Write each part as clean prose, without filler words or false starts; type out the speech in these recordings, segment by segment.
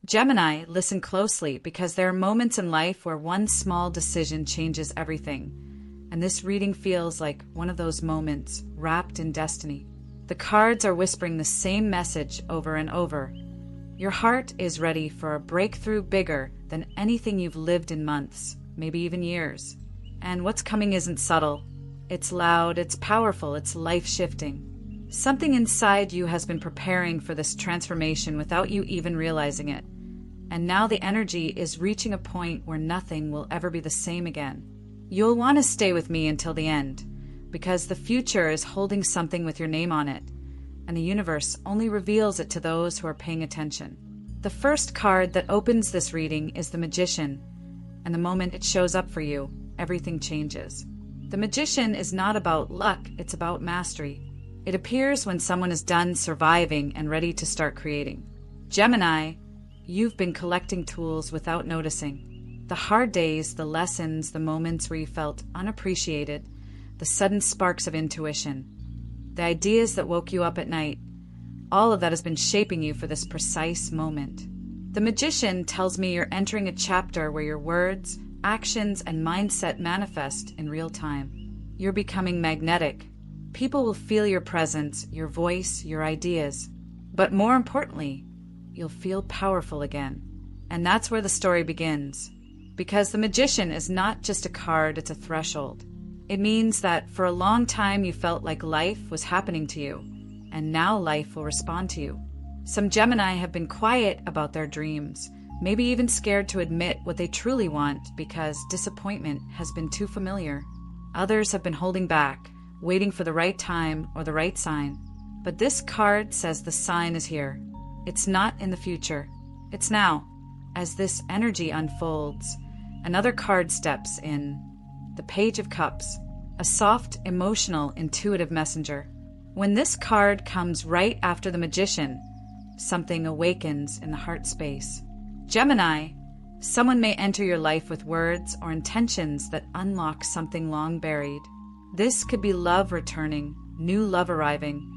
Gemini, listen closely because there are moments in life where one small decision changes everything. And this reading feels like one of those moments wrapped in destiny. The cards are whispering the same message over and over. Your heart is ready for a breakthrough bigger than anything you've lived in months, maybe even years. And what's coming isn't subtle. It's loud, it's powerful, it's life-shifting. Something inside you has been preparing for this transformation without you even realizing it. And now the energy is reaching a point where nothing will ever be the same again. You'll want to stay with me until the end, because the future is holding something with your name on it, and the universe only reveals it to those who are paying attention. The first card that opens this reading is the Magician, and the moment it shows up for you, everything changes. The Magician is not about luck, it's about mastery. It appears when someone is done surviving and ready to start creating. Gemini, you've been collecting tools without noticing. The hard days, the lessons, the moments where you felt unappreciated, the sudden sparks of intuition, the ideas that woke you up at night, all of that has been shaping you for this precise moment. The Magician tells me you're entering a chapter where your words, actions, and mindset manifest in real time. You're becoming magnetic. People will feel your presence, your voice, your ideas. But more importantly, you'll feel powerful again. And that's where the story begins. Because the Magician is not just a card, it's a threshold. It means that for a long time you felt like life was happening to you, and now life will respond to you. Some Gemini have been quiet about their dreams, maybe even scared to admit what they truly want because disappointment has been too familiar. Others have been holding back, waiting for the right time or the right sign. But this card says the sign is here. It's not in the future. It's now. As this energy unfolds, another card steps in. The Page of Cups, a soft, emotional, intuitive messenger. When this card comes right after the Magician, something awakens in the heart space. Gemini, someone may enter your life with words or intentions that unlock something long buried. This could be love returning, new love arriving,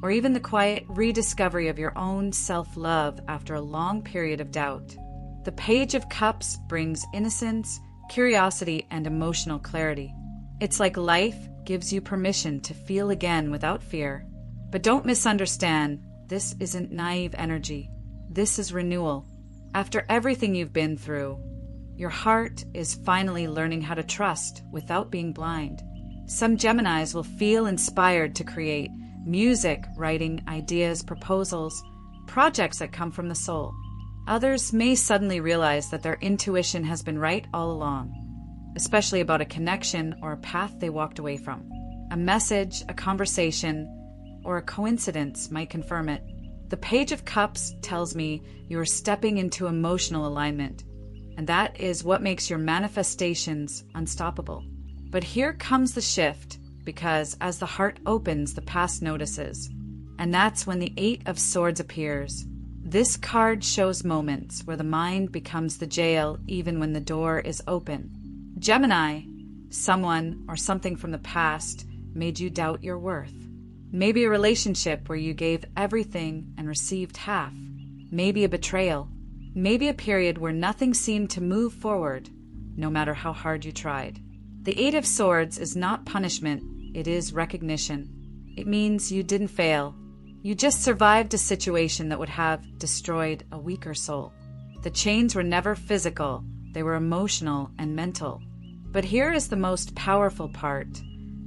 or even the quiet rediscovery of your own self-love after a long period of doubt. The Page of Cups brings innocence, curiosity, and emotional clarity. It's like life gives you permission to feel again without fear. But don't misunderstand, this isn't naive energy. This is renewal. After everything you've been through, your heart is finally learning how to trust without being blind. Some Geminis will feel inspired to create music, writing, ideas, proposals, projects that come from the soul. Others may suddenly realize that their intuition has been right all along, especially about a connection or a path they walked away from. A message, a conversation, or a coincidence might confirm it. The Page of Cups tells me you are stepping into emotional alignment, and that is what makes your manifestations unstoppable. But here comes the shift, because as the heart opens, the past notices. And that's when the Eight of Swords appears. This card shows moments where the mind becomes the jail even when the door is open. Gemini, someone or something from the past made you doubt your worth. Maybe a relationship where you gave everything and received half. Maybe a betrayal. Maybe a period where nothing seemed to move forward, no matter how hard you tried. The Eight of Swords is not punishment, it is recognition. It means you didn't fail. You just survived a situation that would have destroyed a weaker soul. The chains were never physical, they were emotional and mental. But here is the most powerful part.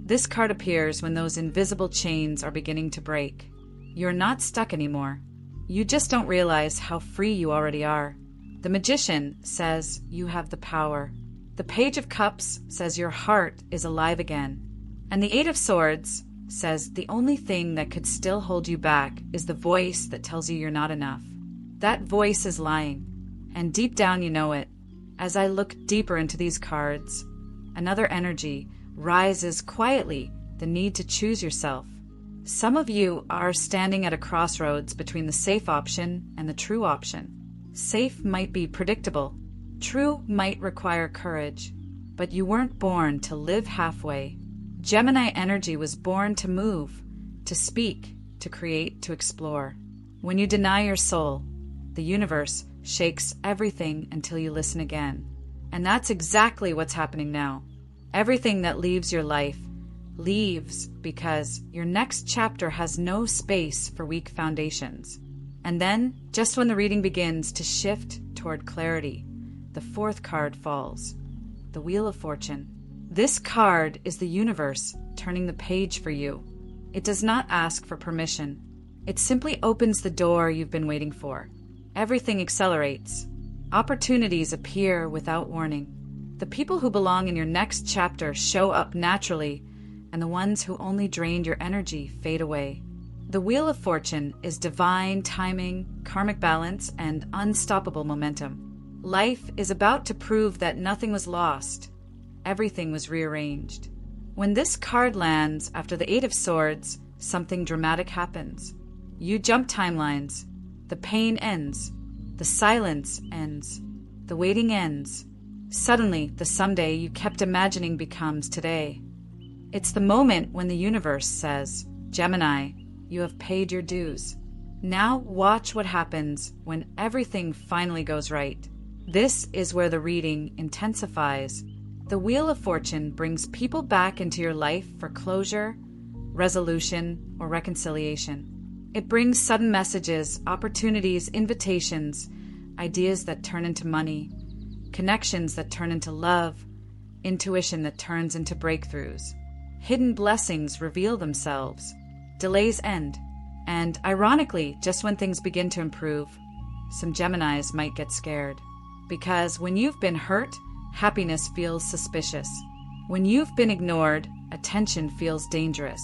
This card appears when those invisible chains are beginning to break. You're not stuck anymore. You just don't realize how free you already are. The Magician says you have the power. The Page of Cups says your heart is alive again. And the Eight of Swords says the only thing that could still hold you back is the voice that tells you you're not enough. That voice is lying, and deep down you know it. As I look deeper into these cards, another energy rises quietly, the need to choose yourself. Some of you are standing at a crossroads between the safe option and the true option. Safe might be predictable. True might require courage. But you weren't born to live halfway. Gemini energy was born to move, to speak, to create, to explore. When you deny your soul, the universe shakes everything until you listen again. And that's exactly what's happening now. Everything that leaves your life leaves because your next chapter has no space for weak foundations. And then, just when the reading begins to shift toward clarity, the fourth card falls, the Wheel of Fortune. This card is the universe turning the page for you. It does not ask for permission. It simply opens the door you've been waiting for. Everything accelerates. Opportunities appear without warning. The people who belong in your next chapter show up naturally, and the ones who only drained your energy fade away. The Wheel of Fortune is divine timing, karmic balance, and unstoppable momentum. Life is about to prove that nothing was lost. Everything was rearranged. When this card lands after the Eight of Swords, something dramatic happens. You jump timelines. The pain ends. The silence ends. The waiting ends. Suddenly, the someday you kept imagining becomes today. It's the moment when the universe says, Gemini, you have paid your dues. Now watch what happens when everything finally goes right. This is where the reading intensifies. The Wheel of Fortune brings people back into your life for closure, resolution, or reconciliation. It brings sudden messages, opportunities, invitations, ideas that turn into money, connections that turn into love, intuition that turns into breakthroughs. Hidden blessings reveal themselves. Delays end. And ironically, just when things begin to improve, some Geminis might get scared. Because when you've been hurt, happiness feels suspicious. When you've been ignored, attention feels dangerous.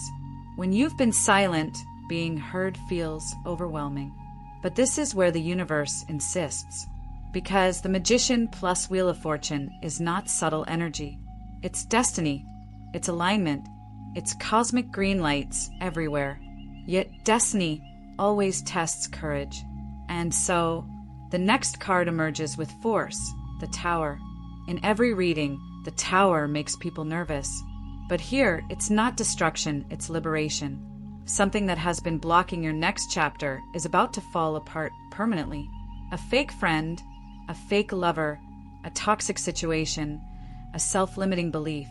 When you've been silent, being heard feels overwhelming. But this is where the universe insists. Because the Magician plus Wheel of Fortune is not subtle energy. It's destiny. It's alignment. It's cosmic green lights everywhere. Yet destiny always tests courage. And so, the next card emerges with force, the Tower. In every reading, the Tower makes people nervous. But here, it's not destruction, it's liberation. Something that has been blocking your next chapter is about to fall apart permanently. A fake friend, a fake lover, a toxic situation, a self-limiting belief,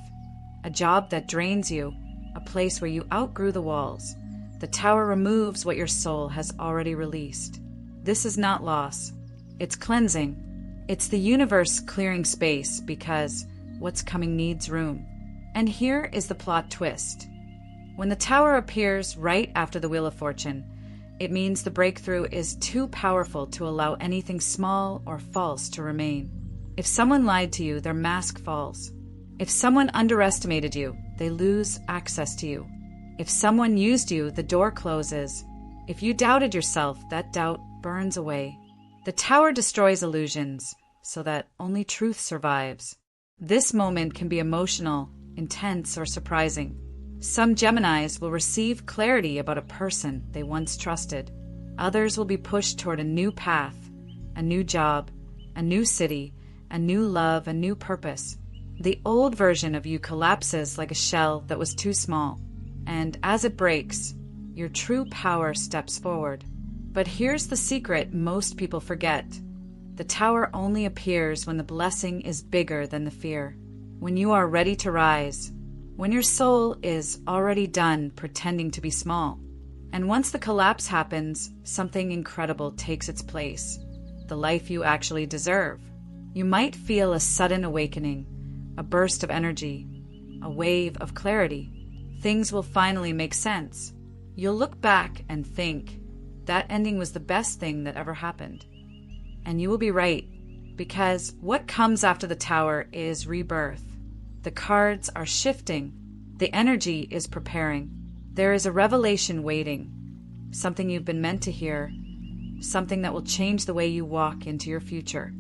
a job that drains you, a place where you outgrew the walls. The Tower removes what your soul has already released. This is not loss. It's cleansing. It's the universe clearing space because what's coming needs room. And here is the plot twist. When the Tower appears right after the Wheel of Fortune, it means the breakthrough is too powerful to allow anything small or false to remain. If someone lied to you, their mask falls. If someone underestimated you, they lose access to you. If someone used you, the door closes. If you doubted yourself, that doubt burns away. The Tower destroys illusions so that only truth survives. This moment can be emotional, intense, or surprising. Some Geminis will receive clarity about a person they once trusted. Others will be pushed toward a new path, a new job, a new city, a new love, a new purpose. The old version of you collapses like a shell that was too small. And as it breaks, your true power steps forward. But here's the secret most people forget. The Tower only appears when the blessing is bigger than the fear. When you are ready to rise. When your soul is already done pretending to be small. And once the collapse happens, something incredible takes its place. The life you actually deserve. You might feel a sudden awakening, a burst of energy, a wave of clarity. Things will finally make sense. You'll look back and think, that ending was the best thing that ever happened. And you will be right, because what comes after the Tower is rebirth. The cards are shifting. The energy is preparing. There is a revelation waiting. Something you've been meant to hear. Something that will change the way you walk into your future.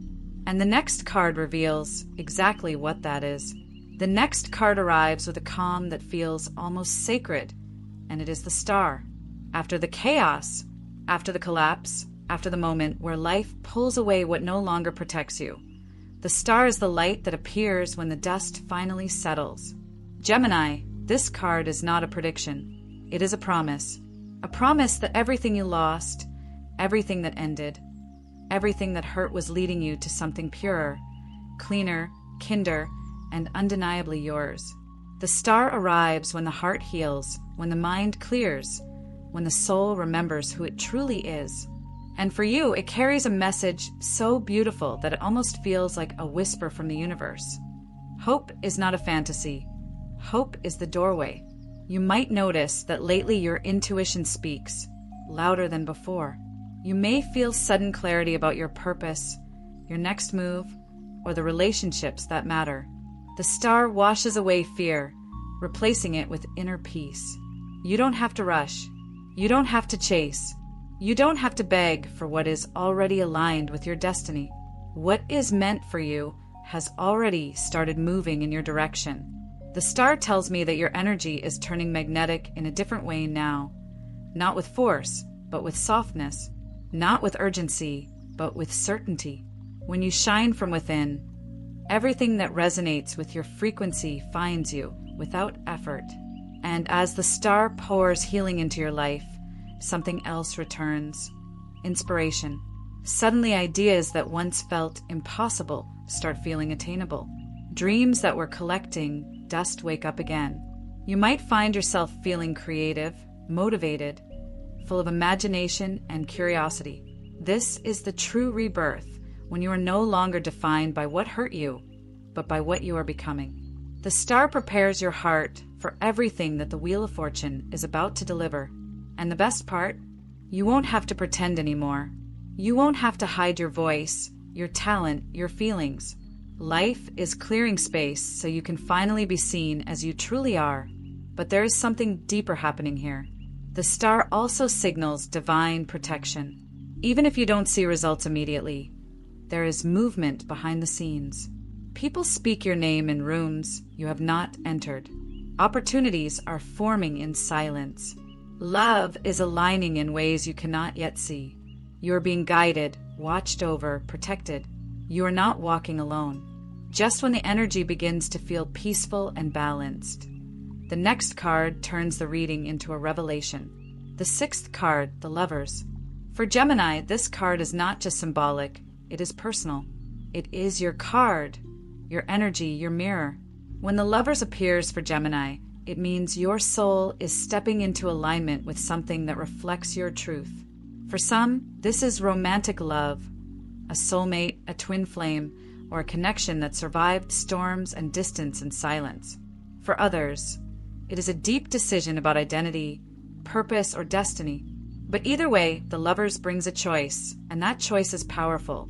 And the next card reveals exactly what that is. The next card arrives with a calm that feels almost sacred, and it is the Star. After the chaos, after the collapse, after the moment where life pulls away what no longer protects you, the Star is the light that appears when the dust finally settles. Gemini, this card is not a prediction. It is a promise. A promise that everything you lost, everything that ended, everything that hurt was leading you to something purer, cleaner, kinder, and undeniably yours. The star arrives when the heart heals, when the mind clears, when the soul remembers who it truly is. And for you, it carries a message so beautiful that it almost feels like a whisper from the universe. Hope is not a fantasy. Hope is the doorway. You might notice that lately your intuition speaks, louder than before. You may feel sudden clarity about your purpose, your next move, or the relationships that matter. The star washes away fear, replacing it with inner peace. You don't have to rush. You don't have to chase. You don't have to beg for what is already aligned with your destiny. What is meant for you has already started moving in your direction. The star tells me that your energy is turning magnetic in a different way now. Not with force, but with softness. Not with urgency, but with certainty. When you shine from within, everything that resonates with your frequency finds you without effort. And as the star pours healing into your life, something else returns. Inspiration. Suddenly ideas that once felt impossible start feeling attainable. Dreams that were collecting dust wake up again. You might find yourself feeling creative, motivated, full of imagination and curiosity. This is the true rebirth, when you are no longer defined by what hurt you, but by what you are becoming. The star prepares your heart for everything that the Wheel of Fortune is about to deliver. And the best part, you won't have to pretend anymore. You won't have to hide your voice, your talent, your feelings. Life is clearing space so you can finally be seen as you truly are. But there is something deeper happening here. The star also signals divine protection. Even if you don't see results immediately, there is movement behind the scenes. People speak your name in rooms you have not entered. Opportunities are forming in silence. Love is aligning in ways you cannot yet see. You are being guided, watched over, protected. You are not walking alone. Just when the energy begins to feel peaceful and balanced, the next card turns the reading into a revelation. The sixth card, the Lovers. For Gemini, this card is not just symbolic, it is personal. It is your card, your energy, your mirror. When the Lovers appears for Gemini, it means your soul is stepping into alignment with something that reflects your truth. For some, this is romantic love, a soulmate, a twin flame, or a connection that survived storms and distance and silence. For others, it is a deep decision about identity, purpose, or destiny. But either way, the Lovers brings a choice, and that choice is powerful.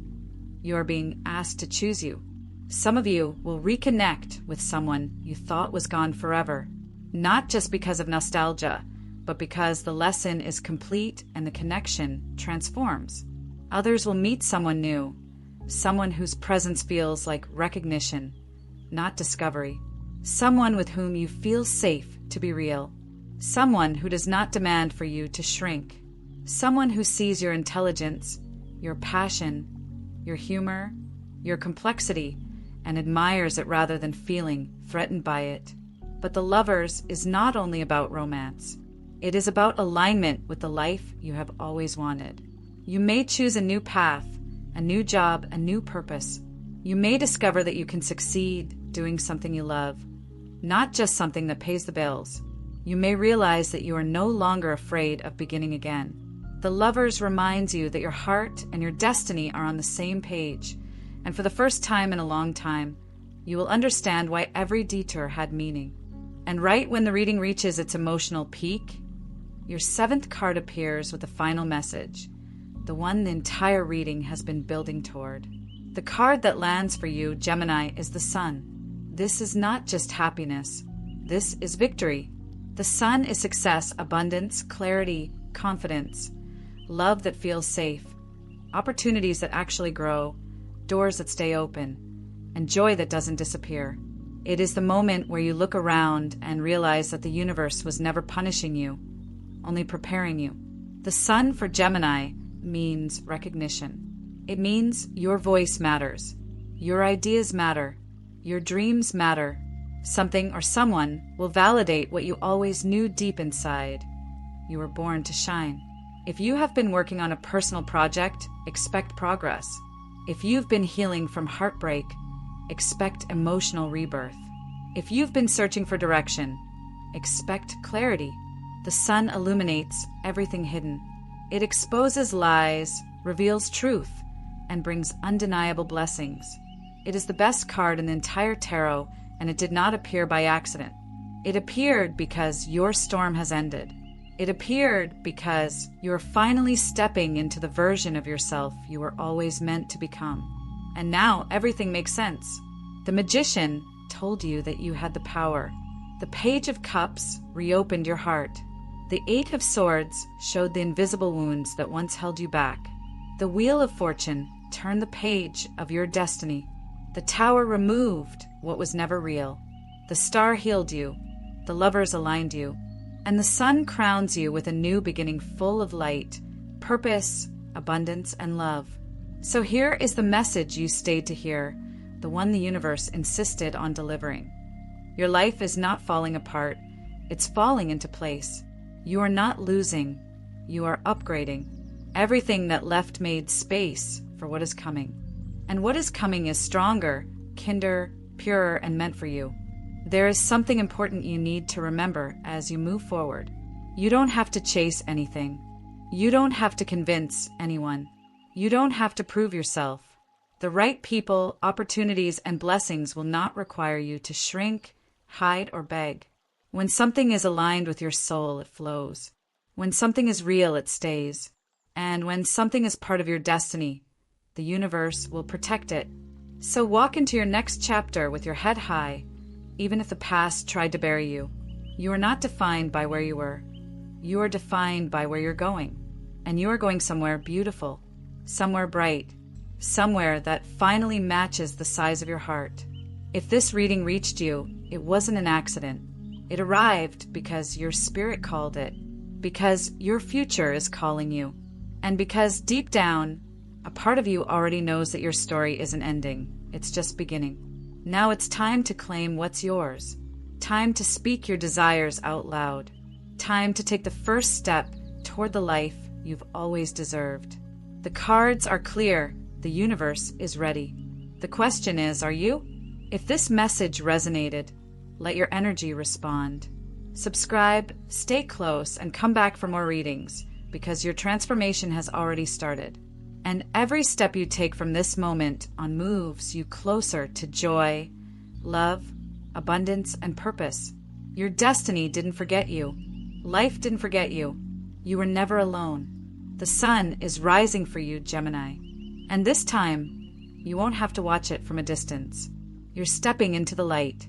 You are being asked to choose you. Some of you will reconnect with someone you thought was gone forever, not just because of nostalgia, but because the lesson is complete and the connection transforms. Others will meet someone new, someone whose presence feels like recognition, not discovery. Someone with whom you feel safe to be real. Someone who does not demand for you to shrink. Someone who sees your intelligence, your passion, your humor, your complexity, and admires it rather than feeling threatened by it. But the Lovers is not only about romance. It is about alignment with the life you have always wanted. You may choose a new path, a new job, a new purpose. You may discover that you can succeed doing something you love, not just something that pays the bills. You may realize that you are no longer afraid of beginning again. The Lovers reminds you that your heart and your destiny are on the same page, and for the first time in a long time, you will understand why every detour had meaning. And right when the reading reaches its emotional peak, your seventh card appears with the final message, the one the entire reading has been building toward. The card that lands for you, Gemini, is the Sun. This is not just happiness. This is victory. The Sun is success, abundance, clarity, confidence, love that feels safe, opportunities that actually grow, doors that stay open, and joy that doesn't disappear. It is the moment where you look around and realize that the universe was never punishing you, only preparing you. The Sun for Gemini means recognition. It means your voice matters, your ideas matter, your dreams matter. Something or someone will validate what you always knew deep inside. You were born to shine. If you have been working on a personal project, expect progress. If you've been healing from heartbreak, expect emotional rebirth. If you've been searching for direction, expect clarity. The sun illuminates everything hidden. It exposes lies, reveals truth, and brings undeniable blessings. It is the best card in the entire tarot, and it did not appear by accident. It appeared because your storm has ended. It appeared because you are finally stepping into the version of yourself you were always meant to become. And now everything makes sense. The magician told you that you had the power. The Page of Cups reopened your heart. The Eight of Swords showed the invisible wounds that once held you back. The Wheel of Fortune turned the page of your destiny. The Tower removed what was never real. The Star healed you. The Lovers aligned you. And the sun crowns you with a new beginning full of light, purpose, abundance, and love. So here is the message you stayed to hear, the one the universe insisted on delivering. Your life is not falling apart. It's falling into place. You are not losing. You are upgrading. Everything that left made space for what is coming. And what is coming is stronger, kinder, purer, and meant for you. There is something important you need to remember as you move forward. You don't have to chase anything. You don't have to convince anyone. You don't have to prove yourself. The right people, opportunities, and blessings will not require you to shrink, hide, or beg. When something is aligned with your soul, it flows. When something is real, it stays. And when something is part of your destiny, the universe will protect it. So walk into your next chapter with your head high, even if the past tried to bury you. You are not defined by where you were. You are defined by where you're going. And you are going somewhere beautiful, somewhere bright, somewhere that finally matches the size of your heart. If this reading reached you, it wasn't an accident. It arrived because your spirit called it, because your future is calling you, and because deep down, a part of you already knows that your story isn't ending. It's just beginning. Now it's time to claim what's yours. Time to speak your desires out loud. Time to take the first step toward the life you've always deserved. The cards are clear. The universe is ready. The question is, are you? If this message resonated, let your energy respond. Subscribe, stay close, and come back for more readings, because your transformation has already started. And every step you take from this moment on moves you closer to joy, love, abundance, and purpose. Your destiny didn't forget you. Life didn't forget you. You were never alone. The sun is rising for you, Gemini. And this time, you won't have to watch it from a distance. You're stepping into the light.